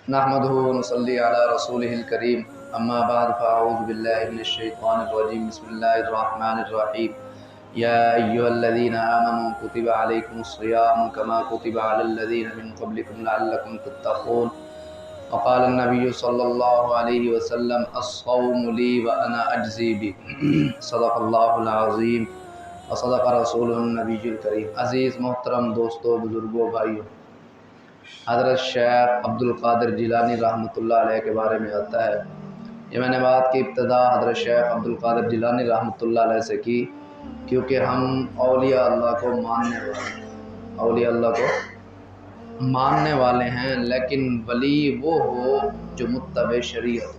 नहमदुहु व नुसल्ली अला रसूलिहिल करीम अम्मा बाद फ़अऊज़ु बिल्लाहि मिनश शैतानिर रजीम बिस्मिल्लाहिर रहमानिर रहीम या अय्युहल्लज़ीना आमनू कुतिबा अलैकुमुस सियामु कमा कुतिबा अलल लज़ीना मिन क़ब्लिकुम लअल्लकुम तत्तक़ून व क़ाला अन्नबिय्यु सल्लल्लाहु अलैहि वसल्लम अस्सौमु ली व अना अज्ज़ी बिही सदक़ल्लाहुल अज़ीम व सदक़ रसूलुहुन नबिय्युल करीम। अज़ीज़ मोहतरम दोस्तों, बुज़ुर्गों, भाइयों, हज़रत शेख अब्दुल क़ादिर जिलानी रहमतुल्लाह अलैह के बारे में आता है। ये मैंने बात की इब्तिदा हज़रत शेख अब्दुल क़ादिर जिलानी रहमतुल्लाह अलैह से की, क्योंकि हम औलिया अल्लाह को मानने वाले हैं, औलिया अल्लाह को मानने वाले हैं। लेकिन वली वो हो जो मुत्तबे शरीयत हो।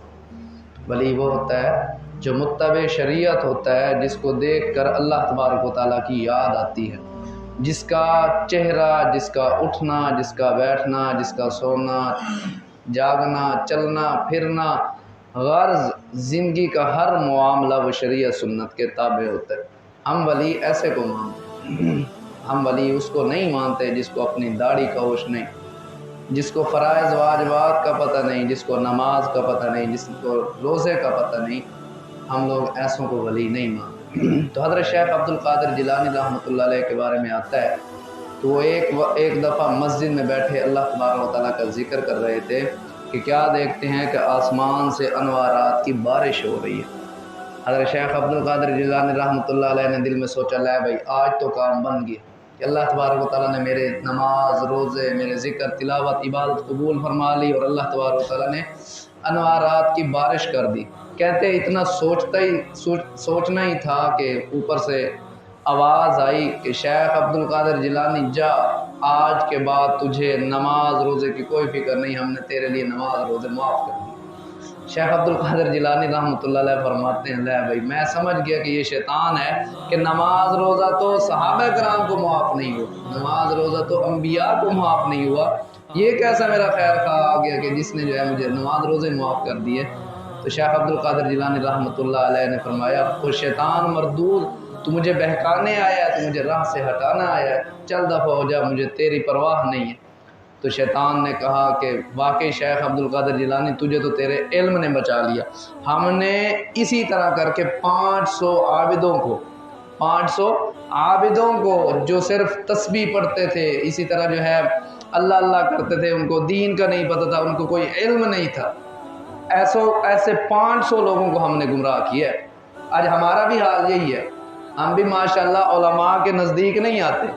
वली वो होता है जो मुत्तबे शरीयत होता है, जिसको देख कर अल्लाह तबारक व तआला की याद आती है, जिसका चेहरा, जिसका उठना, जिसका बैठना, जिसका सोना, जागना, चलना फिरना, गर्ज ज़िंदगी का हर मामला व शरीयत सुन्नत के ताबे होता है। हम वली ऐसे को मानते हैं। हम वली उसको नहीं मानते जिसको अपनी दाढ़ी का होश नहीं, जिसको फ़राइज़ वाजिबात का पता नहीं, जिसको नमाज का पता नहीं, जिसको रोज़े का पता नहीं। हम लोग ऐसों को वली नहीं मानते। तो हज़रत शेख अब्दुल क़ादिर जिलानी रहमतुल्लाह अलैह के बारे में आता है, तो वो एक दफ़ा मस्जिद में बैठे अल्लाह तबारक व तआला का ज़िक्र कर रहे थे कि क्या देखते हैं कि आसमान से अनवारात की बारिश हो रही है। हज़रत शेख अब्दुल क़ादिर जिलानी रहमतुल्लाह अलैह ने दिल में सोचा, ले भाई आज तो काम बन गया कि अल्लाह तबारक व तआला ने मेरे नमाज, रोज़े, मेरे ज़िक्र, तिलावत, इबादत कबूल फरमा ली और अल्लाह तबारक व तआला ने अनवारात की बारिश कर दी। कहते इतना सोचना ही था कि ऊपर से आवाज़ आई कि शेख अब्दुल क़ादिर जिलानी जा, आज के बाद तुझे नमाज रोज़े की कोई फ़िक्र नहीं, हमने तेरे लिए नमाज रोज़े माफ़ कर दी। शेख अब्दुल क़ादिर जिलानी रहमतुल्लाह अलैह फरमाते हैं, ले भाई मैं समझ गया कि ये शैतान है कि नमाज रोज़ा तो सहाबा कराम को माफ़ नहीं हुआ, नमाज रोज़ा तो अम्बिया को माफ़ नहीं हुआ, ये कैसा मेरा खैर खा आ गया कि जिसने जो है मुझे नमाज रोज़े माफ़ कर दिए। तो शेख अब्दुल क़ादिर जिलानी रहमतुल्लाह अलैह ने फरमाया, तो शैतान मरदूद, तू मुझे बहकाने आया है, तू मुझे राह से हटाना आया है, चल दफ़ा हो जा, मुझे तेरी परवाह नहीं है। तो शैतान ने कहा कि वाकई शेख अब्दुल क़ादिर जिलानी, तुझे तो तेरे इल्म ने बचा लिया। हमने इसी तरह करके 500 आबिदों को जो सिर्फ तस्बीह पढ़ते थे, इसी तरह जो है अल्लाह अल्लाह करते थे, उनको दीन का नहीं पता था, उनको कोई इल्म नहीं था, ऐसे 500 लोगों को हमने गुमराह किया। आज हमारा भी हाल यही है। हम भी माशाअल्लाह उलमा के नज़दीक नहीं आते,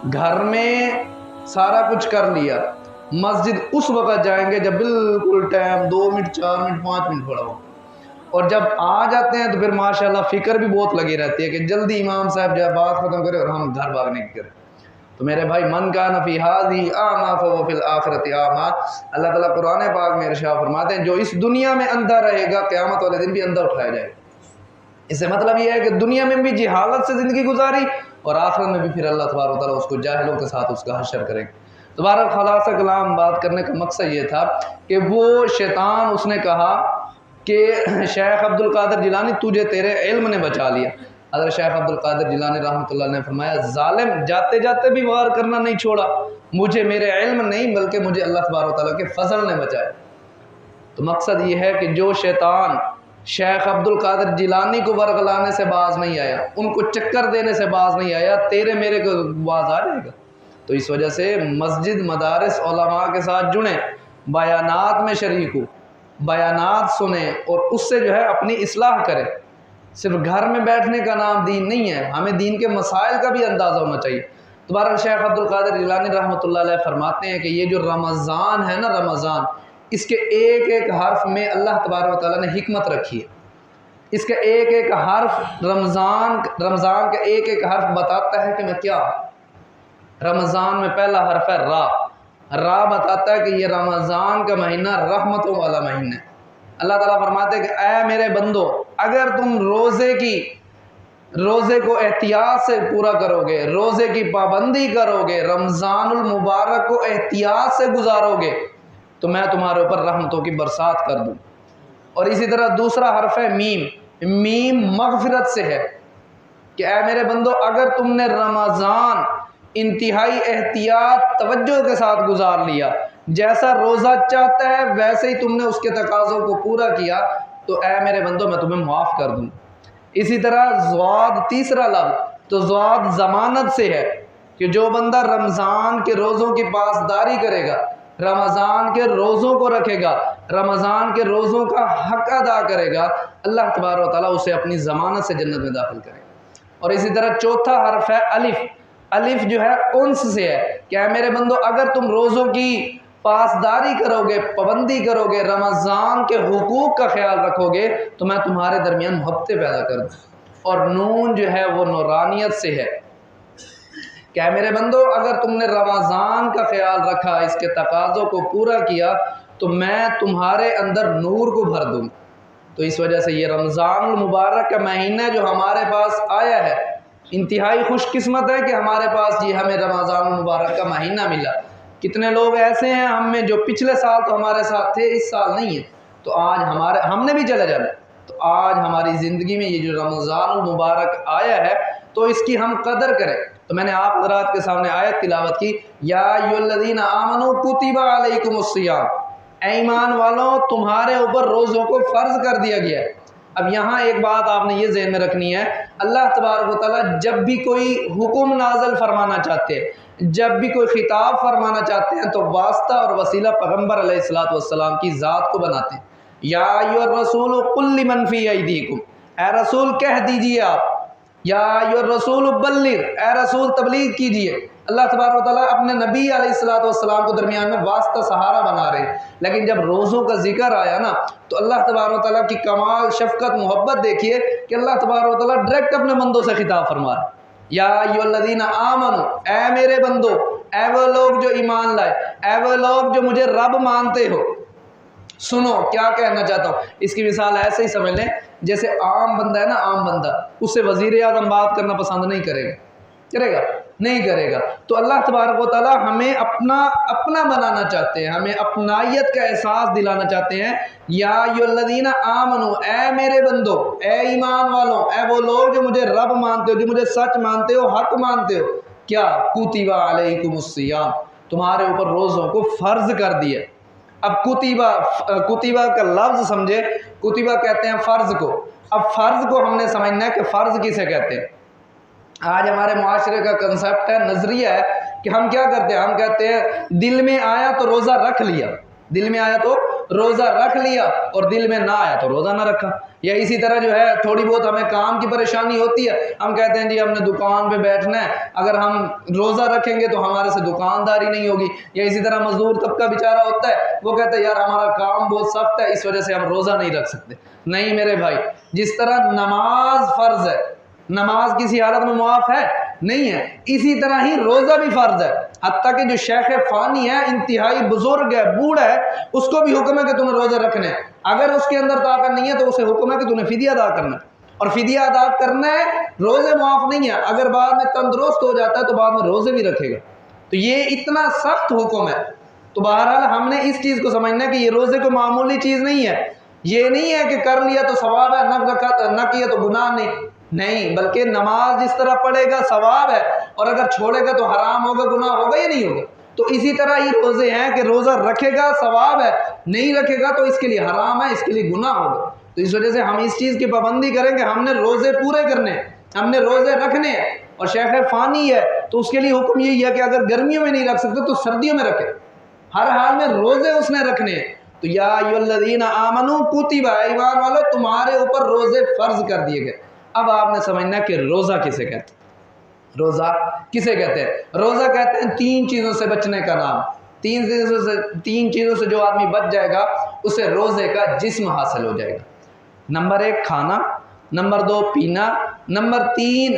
घर में सारा कुछ कर लिया, मस्जिद उस वक़्त जाएंगे जब बिल्कुल टाइम 2 मिनट, 4 मिनट, 5 मिनट पड़ा हो, और जब आ जाते हैं तो फिर माशाअल्लाह फ़िक्र भी बहुत लगी रहती है कि जल्दी इमाम साहब जो है बात ख़त्म करें और हम घर भागने की करें। तो मेरे भाई, मन कान फ़ी हाज़िही आमा फ़हुव फ़िल आखिरति आमा, अल्लाह ताला कुरान पाक में इरशाद फरमाते हैं, जो इस दुनिया में अंधा रहेगा क़यामत वाले दिन भी अंधा उठाया जाएगा। इससे मतलब ये है कि दुनिया में भी जहालत से ज़िंदगी गुजारी और आखिरत में भी फिर अल्लाह तबारक व तआला उसको जाहिलों के साथ उसका हशर करेंगे। दोबारा खलासा कलाम बात करने का मकसद ये था कि वो शैतान, उसने कहा कि शेख अब्दुल क़ादिर जिलानी, तुझे तेरे इल्म ने बचा लिया। हज़रत शेख अब्दुल क़ादिर जिलानी रहमतुल्लाह ने फरमाया, ज़ालिम जाते जाते भी वार करना नहीं छोड़ा, मुझे मेरे इल्म नहीं बल्कि मुझे अल्लाह तबारक व तआला के फ़ज़ल ने बचाया। तो मकसद ये है कि जो शैतान शेख अब्दुल क़ादिर जिलानी को वरगलाने से बाज नहीं आया, उनको चक्कर देने से बाज नहीं आया, तेरे मेरे को बाज आ जाएगा। तो इस वजह से मस्जिद, मदारिस, उलमा के साथ जुड़े, बयानात में शरीक हो, बयानात सुने और उससे जो है अपनी इस्लाह करें। सिर्फ घर में बैठने का नाम दीन नहीं है, हमें दीन के मसाइल का भी अंदाज़ा होना चाहिए। दोबारा शेख अब्दुल क़ादिर जिलानी रहमतुल्लाह अलैह फरमाते हैं कि ये जो रमज़ान है ना, रमज़ान, इसके एक एक हर्फ में अल्लाह तबारक व तआला ने हिकमत रखी है। इसका एक एक हर्फ रमज़ान का एक एक हर्फ बताता है कि मैं क्या। रमज़ान में पहला हर्फ है रा। रा बताता है कि ये रमज़ान का महीना रहमतों वाला महीना है। अल्लाह ताला फरमाते हैं कि ऐ मेरे बंदो, अगर तुम रोज़े को एहतियात से पूरा करोगे, रोज़े की पाबंदी करोगे, रमज़ानुल मुबारक को एहतियात से गुजारोगे, तो मैं तुम्हारे ऊपर रहमतों की बरसात कर दूँ। और इसी तरह दूसरा हर्फ है मीम। मीम मग़फ़िरत से है कि ऐ मेरे बंदो, अगर तुमने रमज़ान इंतहाई एहतियात तवज्जो के साथ गुजार लिया, जैसा रोज़ा चाहता है वैसे ही तुमने उसके तकाज़ों को पूरा किया तो ऐ मेरे बंदो मैं तुम्हें माफ़ कर दूँ। इसी तरह ज़वाद, तीसरा लफ्ज़, तो ज़वाद ज़मानत से है कि जो बंदा रमज़ान के रोज़ों की पासदारी करेगा, रमज़ान के रोज़ों को रखेगा, रमज़ान के रोज़ों का हक अदा करेगा, अल्लाह तबारक व तआला उसे अपनी ज़मानत से जन्नत में दाखिल करेगा। और इसी तरह चौथा हर्फ है अलिफ। अलिफ जो है उन्स से है, क्या मेरे बंदो अगर तुम रोज़ों की पासदारी करोगे, पाबंदी करोगे, रमज़ान के हुकूक का ख्याल रखोगे तो मैं तुम्हारे दरमियान मोहब्बतें पैदा कर दूँ। और नून जो है वो नूरानियत से है, क्या मेरे बंदो अगर तुमने रमज़ान का ख्याल रखा, इसके तकाज़ों को पूरा किया तो मैं तुम्हारे अंदर नूर को भर दूँ। तो इस वजह से ये रमज़ान मुबारक का महीना जो हमारे पास आया है, इंतहाई खुशकिस्मत है कि हमारे पास ये हमें रमज़ान मुबारक का महीना मिला। कितने लोग ऐसे हैं हम में जो पिछले साल तो हमारे साथ थे, इस साल नहीं है, तो आज हमने भी चले जाना। तो आज हमारी ज़िंदगी में ये जो रमज़ान मुबारक आया है तो इसकी हम कदर करें। तो मैंने आप हज़रात के सामने आयत तिलावत की, या अय्युहल्लज़ीना आमनू कुतिबा अलैकुमुस्सियाम, ईमान वालों तुम्हारे ऊपर रोज़ों को फ़र्ज़ कर दिया गया है। अब यहाँ एक बात आपने ये ज़हन में रखनी है, अल्लाह तबारक व तआला जब भी कोई हुक्म नाज़िल फरमाना चाहते हैं, जब भी कोई खिताब फरमाना चाहते हैं तो वास्ता और वसीला पैगम्बर अलैहिस्सलातु वस्सलाम की ज़ात को बनाते हैं। या अय्युहर रसूल कुल लिमन फी अयदीकुम, ए रसूल कह दीजिए आप, या अय्युहर रसूल बल्लिग, ए रसूल तबलीग कीजिए। अल्लाह तबारक व तआला अपने नबी अलैहिस्सलातु वस्सलाम को दरमियान में वास्ता सहारा बना रहे हैं। लेकिन जब रोज़ों का जिक्र आया ना तो अल्लाह तबारक व तआला की कमाल शफ़क़त मोहब्बत देखिए कि अल्लाह तबारक व तआला डायरेक्ट अपने बंदों से खिताब फरमा रहे हैं। या अय्युहल्लज़ीना आमनू, ए मेरे बंदो, ए वो लोग जो ईमान लाए, ए वो लोग जो मुझे रब मानते हो, सुनो क्या कहना चाहता हूँ। इसकी मिसाल ऐसे ही समझ लें जैसे आम बंदा है ना, आम बंदा, उससे वज़ीर आज़म बात करना पसंद नहीं करेगा, करेगा नहीं करेगा। तो अल्लाह तबारक व तआला हमें अपना बनाना चाहते हैं, हमें अपनायत का एहसास दिलाना चाहते हैं। या अय्युहल्लज़ीना आमनू, ए मेरे बंदो, ए ईमान वालों, ए वो लोग जो मुझे रब मानते हो, जो मुझे सच मानते हो, हक मानते हो, क्या कुतिबा अलैकुमुस्सियाम, तुम्हारे ऊपर रोज़ों को फ़र्ज़ कर दिया। अब कुतिबा का लफ्ज़ समझे, कुतिबा कहते हैं फ़र्ज़ को। अब फ़र्ज़ को हमने समझना है कि फ़र्ज़ किसे कहते हैं। आज हमारे माशरे का कंसेप्ट है, नज़रिया है कि हम क्या करते हैं, हम कहते हैं दिल में आया तो रोज़ा रख लिया, दिल में आया तो रोज़ा रख लिया और दिल में ना आया तो रोज़ा ना रखा। या इसी तरह जो है थोड़ी बहुत हमें काम की परेशानी होती है, हम कहते हैं जी हमने दुकान पे बैठना है, अगर हम रोज़ा रखेंगे तो हमारे से दुकानदारी नहीं होगी। या इसी तरह मजदूर तबका बेचारा होता है, वो कहता है यार हमारा काम बहुत सख्त है, इस वजह से हम रोज़ा नहीं रख सकते। नहीं मेरे भाई, जिस तरह नमाज फ़र्ज़ है, नमाज किसी हालत में मुआफ़ है नहीं है, इसी तरह ही रोज़ा भी फ़र्ज़ है। हत्ता कि जो शेख फ़ानी है, इंतहाई बुजुर्ग है, बूढ़ा है, उसको भी हुक्म है कि तुम्हें रोज़े रखने हैं। अगर उसके अंदर ताकत नहीं है तो उसे हुक्म है कि तुम्हें फ़िदिया अदा करना है, और फ़िदिया अदा करना है, रोज़े मुआफ़ नहीं है। अगर बाद में तंदुरुस्त हो जाता है तो बाद में रोज़े भी रखेगा। तो ये इतना सख्त हुक्म है। तो बहरहाल हमने इस चीज़ को समझना है कि ये रोज़े को मामूली चीज़ नहीं है। ये नहीं है कि कर लिया तो सवाब है, न किया तो गुनाह नहीं, बल्कि नमाज जिस तरह पढ़ेगा सवाब है, और अगर छोड़ेगा तो हराम होगा, गुनाह होगा या नहीं होगा। तो इसी तरह ही रोज़े हैं कि रोज़ा रखेगा सवाब है, नहीं रखेगा तो इसके लिए हराम है, इसके लिए गुनाह होगा। तो इस वजह से हम इस चीज़ की पाबंदी करेंगे, हमने रोज़े पूरे करने, हमने रोज़े रखने हैं। और शेख फ़ानी है तो उसके लिए हुक्म यही है कि अगर गर्मियों में नहीं रख सकते तो सर्दियों में रखे, हर हाल में रोज़े उसने रखने हैं। तो या अय्युहल्लज़ीना आमनू कुतिबा, ईमान वालों तुम्हारे ऊपर रोज़े फ़र्ज़ कर दिए गए। अब आपने समझना कि रोज़ा किसे कहते हैं। रोज़ा किसे कहते हैं? रोज़ा कहते हैं तीन चीज़ों से बचने का नाम। तीन चीज़ों से जो आदमी बच जाएगा उसे रोज़े का जिस्म हासिल हो जाएगा। नंबर 1 खाना, नंबर 2 पीना, नंबर 3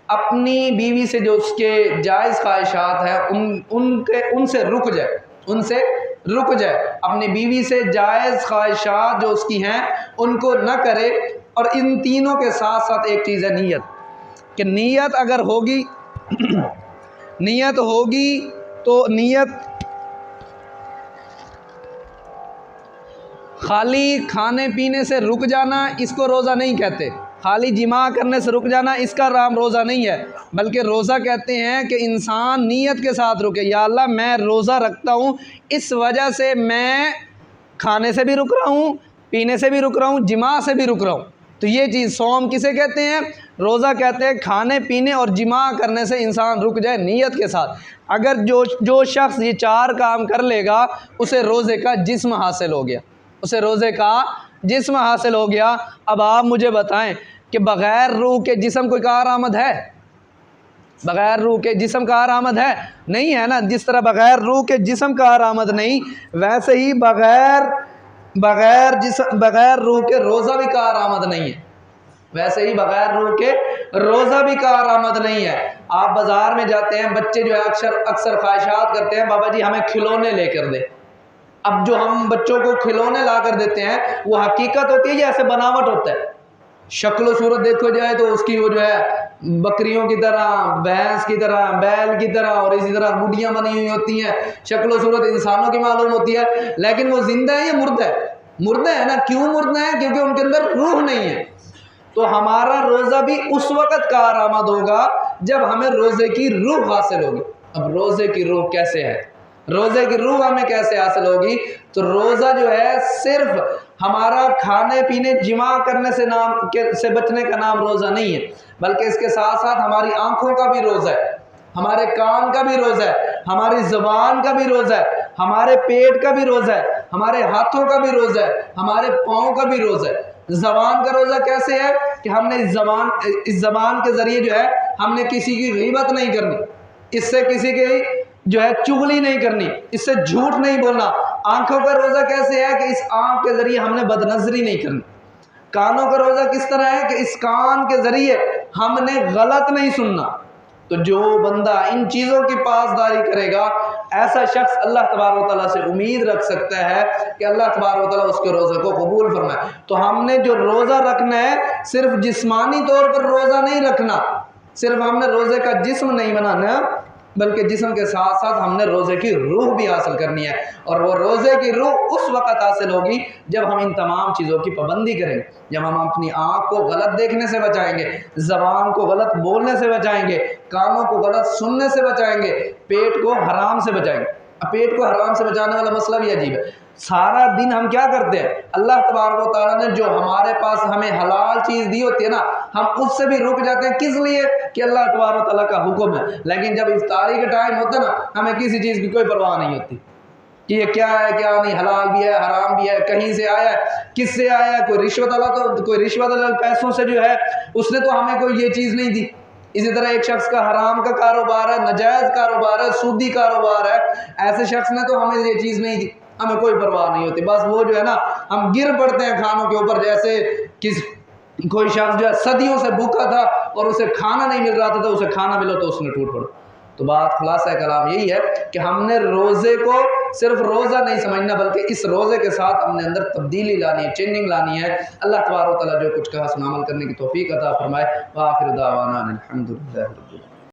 अपनी बीवी से जो उसके जायज़ ख्वाहिशात हैं उनसे रुक जाए, अपनी बीवी से जायज़ ख्वाहिशात जो उसकी हैं उनको न करे। और इन तीनों के साथ साथ एक चीज़ है नीयत, कि नीयत अगर होगी नीयत होगी तो नीयत खाली खाने पीने से रुक जाना इसको रोज़ा नहीं कहते। खाली जिमा करने से रुक जाना इसका नाम रोज़ा नहीं है, बल्कि रोज़ा कहते हैं कि इंसान नीयत के साथ रुके, या अल्लाह मैं रोज़ा रखता हूँ, इस वजह से मैं खाने से भी रुक रहा हूँ, पीने से भी रुक रहा हूँ, जिमा से भी रुक रहा हूँ। तो ये चीज़ सौम किसे कहते हैं? रोज़ा कहते हैं खाने पीने और जिमा करने से इंसान रुक जाए नीयत के साथ। अगर जो शख्स ये 4 काम कर लेगा उसे रोज़े का जिस्म हासिल हो गया, उसे रोज़े का जिस्म हासिल हो गया। अब आप मुझे बताएं कि बग़ैर रूह के जिस्म कोई कारआमद है? बग़ैर रूह के जिस्म कारआमद है? नहीं है ना। जिस तरह बग़ैर रूह के जिस्म कारआमद नहीं, वैसे ही बग़ैर रूह के रोज़ा भी कारआमद नहीं है। वैसे ही बग़ैर रूह के रोज़ा भी कारआमद नहीं है। आप बाज़ार में जाते हैं, बच्चे जो है अक्सर ख्वाहिशात करते हैं, बाबा जी हमें खिलौने लेकर दे। अब जो हम बच्चों को खिलौने ला कर देते हैं वो हकीकत होती है या ऐसे बनावट होता है? शक्ल सूरत देखो जाए तो उसकी वो जो है बकरियों की तरह, भैंस की तरह, बैल की तरह और इसी तरह गुड़ियाँ बनी हुई होती हैं। शक्ल सूरत इंसानों की मालूम होती है, लेकिन वो जिंदा है या मुर्दा है? मुर्दा है ना। क्यों मुर्दा है? क्योंकि उनके अंदर रूह नहीं है। तो हमारा रोज़ा भी उस वक़्त कारआमद होगा जब हमें रोज़े की रूह हासिल होगी। अब रोज़े की रूह कैसे है? रोज़े की रूह हमें कैसे हासिल होगी? तो रोज़ा जो है सिर्फ हमारा खाने पीने जिमा करने से बचने का नाम रोज़ा नहीं है, बल्कि इसके साथ साथ हमारी आंखों का भी रोज़ा है, हमारे कान का भी रोज़ा है, हमारी ज़ुबान का भी रोज़ा है, हमारे पेट का भी रोज़ा है, हमारे हाथों का भी रोज़ा है, हमारे पाँव का भी रोज़ा है। ज़बान का रोज़ा कैसे है कि हमने इस ज़बान के ज़रिए जो है हमने किसी की ग़ीबत नहीं करनी, इससे किसी की जो है चुगली नहीं करनी, इससे झूठ नहीं बोलना। आंखों का रोज़ा कैसे है कि इस आंख के ज़रिए हमने बदनज़री नहीं करनी। कानों का रोज़ा किस तरह है कि इस कान के ज़रिए हमने गलत नहीं सुनना। तो जो बंदा इन चीज़ों की पासदारी करेगा, ऐसा शख्स अल्लाह तबारक व तआला से उम्मीद रख सकता है कि अल्लाह तबारक व तआला उसके रोज़े को कबूल फरमाए। तो हमने जो रोज़ा रखना है, सिर्फ जिस्मानी तौर पर रोज़ा नहीं रखना, सिर्फ हमने रोज़े का जिस्म नहीं बनाना, बल्कि जिस्म के साथ साथ हमने रोज़े की रूह भी हासिल करनी है। और वो रोज़े की रूह उस वक़्त हासिल होगी जब हम इन तमाम चीज़ों की पाबंदी करेंगे, जब हम अपनी आँख को गलत देखने से बचाएंगे, ज़बान को गलत बोलने से बचाएंगे, कानों को गलत सुनने से बचाएंगे, पेट को हराम से बचाएंगे। अब पेट को हराम से बचाने वाला मसला भी अजीब है। सारा दिन हम क्या करते हैं? अल्लाह तबारक व तआला ने जो हमारे पास हमें हलाल चीज़ दी होती है ना, हम उससे भी रुक जाते हैं। किस लिए? कि अल्लाह तबारक व तआला का हुक्म है। लेकिन जब इफ्तारी का टाइम होता है ना, हमें किसी चीज़ की कोई परवाह नहीं होती कि ये क्या है क्या नहीं, हलाल भी है हराम भी है, कहीं से आया है, किससे आया है। कोई रिश्वत वाला पैसों से जो है उसने तो हमें कोई ये चीज़ नहीं दी। इसी तरह एक शख्स का हराम का कारोबार है, नाजायज़ कारोबार है, सूदी कारोबार है, ऐसे शख्स ने तो हमें ये चीज़ नहीं दी, हमें कोई परवाह नहीं होती। बस वो जो है ना, हम गिर पड़ते हैं खानों के ऊपर। जैसे कोई शख्स जो है सदियों से भूखा था और उसे खाना नहीं मिल रहा था, तो उसे खाना मिला तो उसने टूट पड़ा। तो बात खुलासा कलाम यही है कि हमने रोज़े को सिर्फ रोज़ा नहीं समझना, बल्कि इस रोज़े के साथ हमने अंदर तब्दीली लानी है, चेंजिंग लानी है। अल्लाह तबारक व तआला जो कुछ कहा सुना अमल करने की तौफीक अता फरमाए। व आखिर दावाना अनिल हम्दुलिल्लाहि रब्बिल आलमीन।